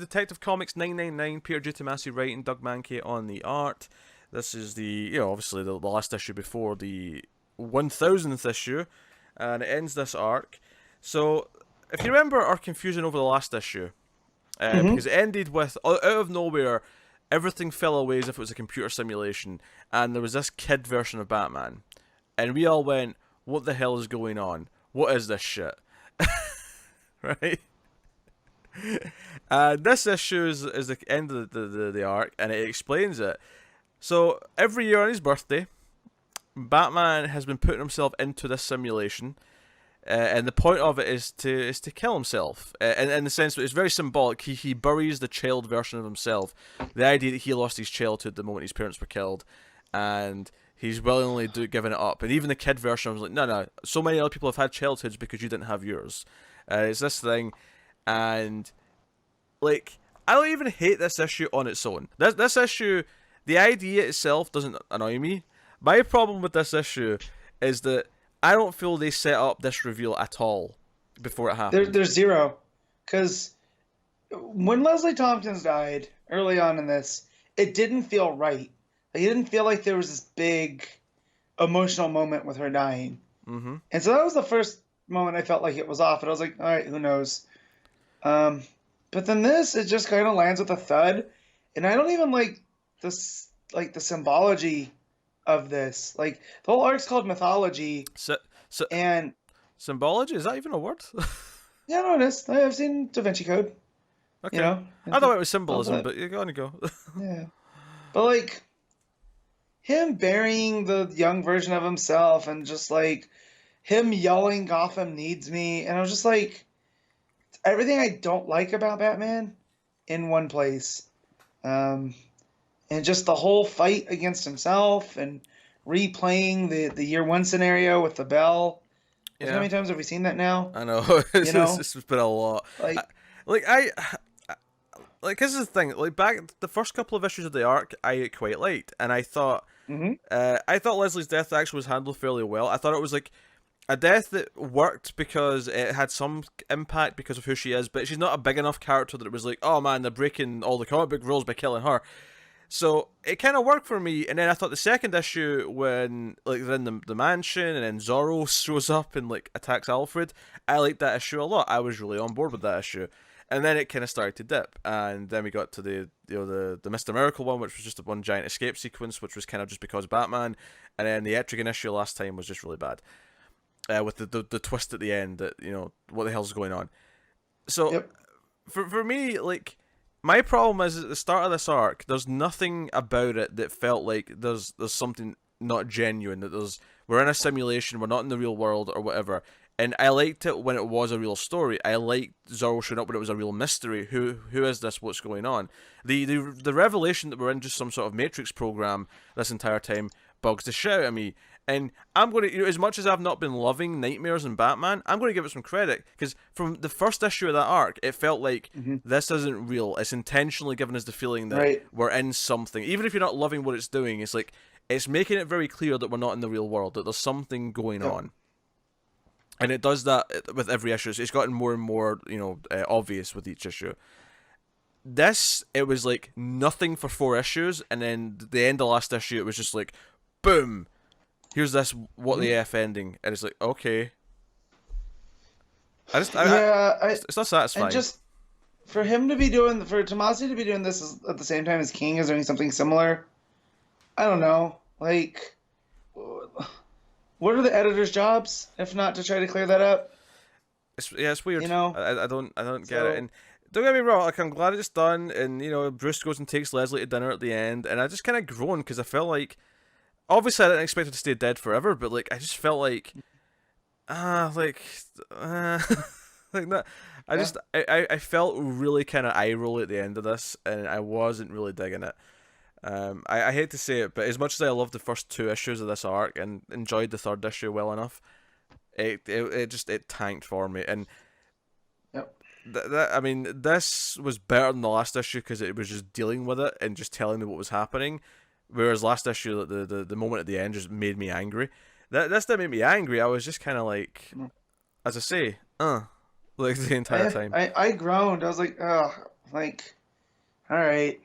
Detective Comics 999, Peter J. Tomasi writing, Doug Mankey on the art. This is obviously the last issue before the 1000th issue, and it ends this arc. So, if you remember our confusion over the last issue, Mm-hmm. because it ended with, out of nowhere, everything fell away as if it was a computer simulation, and there was this kid version of Batman. And we all went, what the hell is going on? What is this shit? Right? This issue is the end of the arc, and it explains it. So, every year on his birthday, Batman has been putting himself into this simulation, and the point of it is to kill himself. And in the sense that it's very symbolic. He buries the child version of himself. The idea that he lost his childhood the moment his parents were killed, and he's willingly giving it up. And even the kid version was like, no, so many other people have had childhoods because you didn't have yours. It's this thing, and like I don't even hate this issue on its own. This issue, the idea itself doesn't annoy me. My problem with this issue is that I don't feel they set up this reveal at all before it happened. There's zero, because when Leslie Tompkins died early on in this, it didn't feel right. Like, it didn't feel like there was this big emotional moment with her dying, Mm-hmm. and so that was the first moment I felt like it was off. And I was like, all right, who knows? Um, but then this, it just kind of lands with a thud, and I don't even like this, like the symbology of this. Like the whole arc's called mythology, So, so and symbology, is that even a word? yeah, no, it is. I've seen Da Vinci Code. You Okay. know, I it's thought it was all symbolism, that. but you're gonna go. Yeah, but like him burying the young version of himself, and just like him yelling Gotham needs me, and I was just like everything I don't like about Batman in one place. Um, and just the whole fight against himself, and replaying the year one scenario with the bell. Like, how Yeah, many times have we seen that now? I know. You know, It's been a lot. I, like, like I, like this is the thing. Like back the first couple of issues of the arc, I quite liked, and mm-hmm, I thought Leslie's death actually was handled fairly well. I thought it was like a death that worked because it had some impact because of who she is, but she's not a big enough character that it was like, oh man, they're breaking all the comic book rules by killing her. So it kind of worked for me, and then I thought the second issue when like they're in the mansion and then Zorro shows up and like attacks Alfred, I liked that issue a lot. I was really on board with that issue, and then it kind of started to dip, and then we got to the Mister Miracle one, which was just a one giant escape sequence, which was kind of just because Batman, and then the Etrigan issue last time was just really bad, with the twist at the end that what the hell's going on. So yep, for me, like my problem is at the start of this arc, there's nothing about it that felt like there's something not genuine. That we're in a simulation, we're not in the real world or whatever. And I liked it when it was a real story. I liked Zorro showing up when it was a real mystery. Who is this? What's going on? The revelation that we're in just some sort of Matrix program this entire time bugs the shit out of me. And I'm going to, as much as I've not been loving Nightmares and Batman, I'm going to give it some credit because from the first issue of that arc, it felt like mm-hmm, this isn't real. It's intentionally giving us the feeling that right, we're in something. Even if you're not loving what it's doing, it's like it's making it very clear that we're not in the real world, that there's something going yep. on. And it does that with every issue. It's gotten more and more, obvious with each issue. This, it was like nothing for 4 issues, and then the end of last issue, it was just like, boom, here's this what Mm-hmm. the F ending, and it's like, okay. Yeah, It's not and satisfying. just for Tomasi to be doing this at the same time as King is doing something similar. I don't know. Like, what are the editor's jobs if not to try to clear that up? It's weird. You know. I don't get it. So And don't get me wrong, like I'm glad it's done. And Bruce goes and takes Leslie to dinner at the end, and I just kind of groaned because I felt like obviously I didn't expect her to stay dead forever, but like I just felt like like uh, like that. yeah, I felt really kind of eye roll at the end of this, and I wasn't really digging it. I hate to say it, but as much as I loved the first 2 issues of this arc and enjoyed the third issue well enough, it just it tanked for me. And yep, I mean, this was better than the last issue because it was just dealing with it and just telling me what was happening. Whereas last issue, the moment at the end just made me angry. This didn't make me angry. I was just kind of like, as I say, like the entire time. I groaned. I was like, ugh. Like, all right.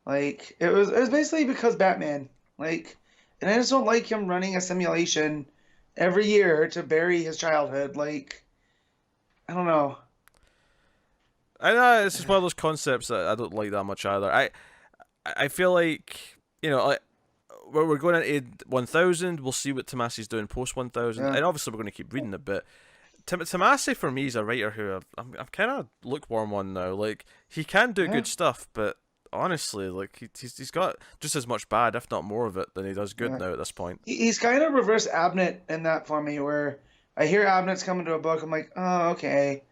Like, it was basically because Batman. Like, and I just don't like him running a simulation every year to bury his childhood. Like, I don't know. I know it's just one of those concepts that I don't like that much either. I feel like, you know, like, we're going into 1000. We'll see what Tomasi's doing post 1000, Yeah. and obviously we're going to keep reading it. But Tomasi for me is a writer who I'm kind of lukewarm on now. Like, he can do Yeah. good stuff, but honestly, like, he's got just as much bad, if not more of it, than he does good Yeah. now at this point. He's kind of reverse Abnett in that for me, where I hear Abnett's coming to a book, I'm like, oh, okay.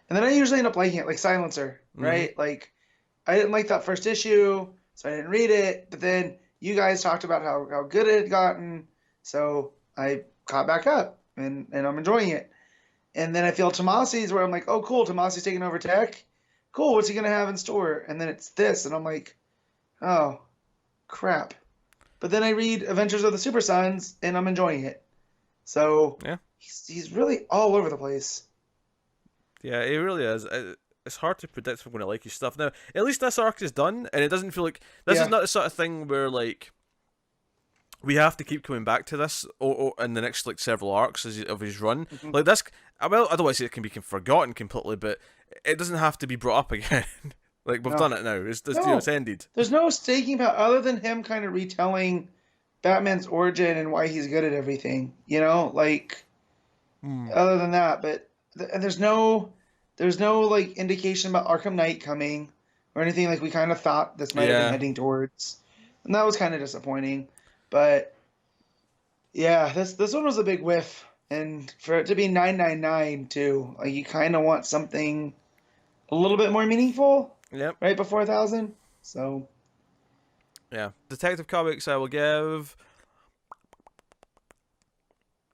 And then I usually end up liking it, like Silencer, right? Like, I didn't like that first issue, so I didn't read it. But then you guys talked about how good it had gotten, so I caught back up, and I'm enjoying it. And then I feel Tomasi's where I'm like, oh, cool, Tomasi's taking over tech. Cool, what's he going to have in store? And then it's this, and I'm like, oh, crap. But then I read Adventures of the Super Sons, and I'm enjoying it. So Yeah. he's really all over the place. Yeah, it really is. It's hard to predict if I'm going to like his stuff. Now, at least this arc is done, and it doesn't feel like... This is not the sort of thing where, like, we have to keep coming back to this in the next, like, several arcs of his run. Like, this... Well, I don't want to say it can be forgotten completely, but it doesn't have to be brought up again. Like, we've done it now. It's ended. There's no staking power other than him kind of retelling Batman's origin and why he's good at everything. You know? Like, other than that, but... And there's no like indication about Arkham Knight coming or anything like we kind of thought this might have been heading towards, and that was kind of disappointing. But yeah, this one was a big whiff, and for it to be 999 too, like you kind of want something a little bit more meaningful. Yep. Right before 1000. So yeah, Detective Comics I will give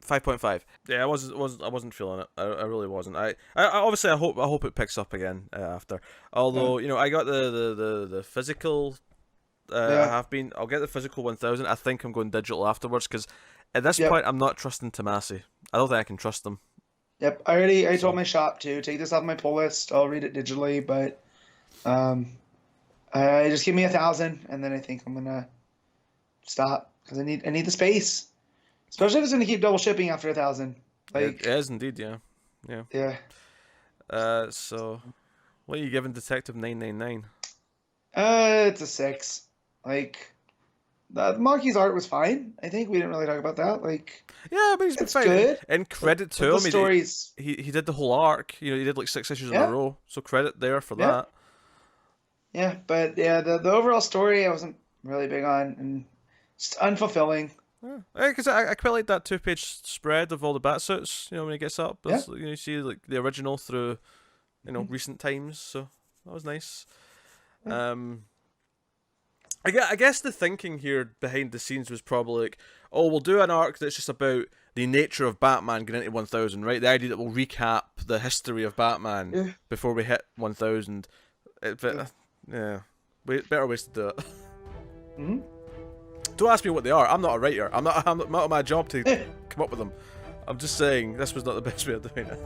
5.5. Yeah, I wasn't feeling it. I really wasn't. I obviously I hope it picks up again after. Although you know I got the physical. I'll get the physical 1000. I think I'm going digital afterwards because at this point I'm not trusting Tomasi. I don't think I can trust him. Yep, I told my shop to take this off my pull list. I'll read it digitally, but I just give me 1000, and then I think I'm gonna stop because I need the space. Especially if it's going to keep double shipping after 1000. Like, it is indeed, yeah. Yeah. So, what are you giving Detective 999? It's a 6. Like, the Monkey's art was fine. I think we didn't really talk about that. Like, yeah, but he's been fine. Good. And credit to him. The stories... He did the whole arc. You know, he did like 6 issues in a row. So credit there for that. Yeah, but yeah, the overall story I wasn't really big on, and just unfulfilling. Yeah, because I quite like that 2-page spread of all the bat suits. You know, when he gets up, you see like the original through, you know, recent times. So that was nice. Yeah. I guess the thinking here behind the scenes was probably like, oh, we'll do an arc that's just about the nature of Batman getting into 1000, right? The idea that we'll recap the history of Batman before we hit 1000. Better ways to do it. Mm-hmm. Don't ask me what they are. I'm not a writer. I'm not my job to come up with them. I'm just saying this was not the best way of doing it.